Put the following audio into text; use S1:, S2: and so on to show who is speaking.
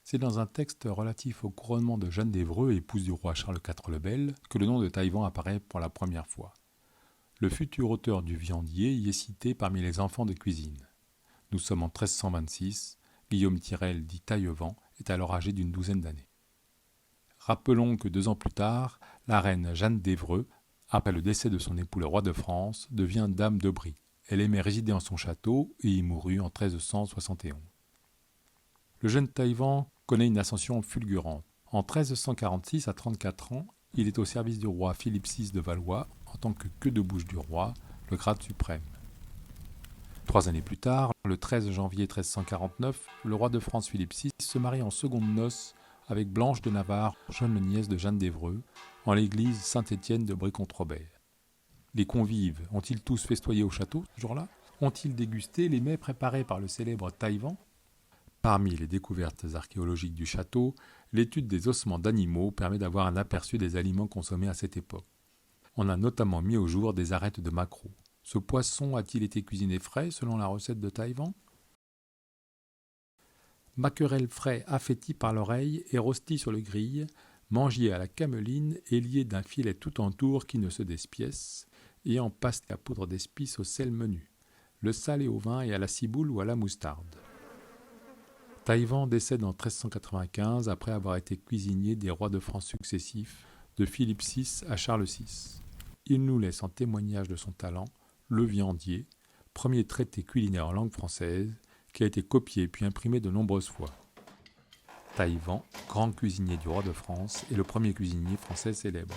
S1: C'est dans un texte relatif au couronnement de Jeanne d'Évreux, épouse du roi Charles IV le Bel, que le nom de Taïwan apparaît pour la première fois. Le futur auteur du viandier y est cité parmi les enfants de cuisine. Nous sommes en 1326, Guillaume Tirel dit Taillevent est alors âgé d'une douzaine d'années. Rappelons que 2 ans plus tard, la reine Jeanne d'Évreux, après le décès de son époux le roi de France, devient dame de Brie. Elle aimait résider en son château et y mourut en 1371. Le jeune Taïwan connaît une ascension fulgurante. En 1346, à 34 ans, il est au service du roi Philippe VI de Valois en tant que queue de bouche du roi, le grade suprême. 3 années plus tard, le 13 janvier 1349, le roi de France Philippe VI se marie en secondes noces avec Blanche de Navarre, jeune nièce de Jeanne d'Évreux, en l'église Saint-Étienne de Brie-contre-Robert. Les convives ont-ils tous festoyé au château ce jour-là? Ont-ils dégusté les mets préparés par le célèbre Taïwan? Parmi les découvertes archéologiques du château, l'étude des ossements d'animaux permet d'avoir un aperçu des aliments consommés à cette époque. On a notamment mis au jour des arêtes de maquereau. Ce poisson a-t-il été cuisiné frais selon la recette de Taïwan? Maquerel frais affêti par l'oreille et rôti sur le grill, mangier à la cameline et lié d'un filet tout entour qui ne se despièce, et en pasté à poudre d'espice au sel menu, le salé au vin et à la ciboule ou à la moustarde. Taïwan décède en 1395 après avoir été cuisinier des rois de France successifs, de Philippe VI à Charles VI. Il nous laisse en témoignage de son talent Le Viandier, premier traité culinaire en langue française, qui a été copié puis imprimé de nombreuses fois. Taïwan, grand cuisinier du roi de France, est le premier cuisinier français célèbre.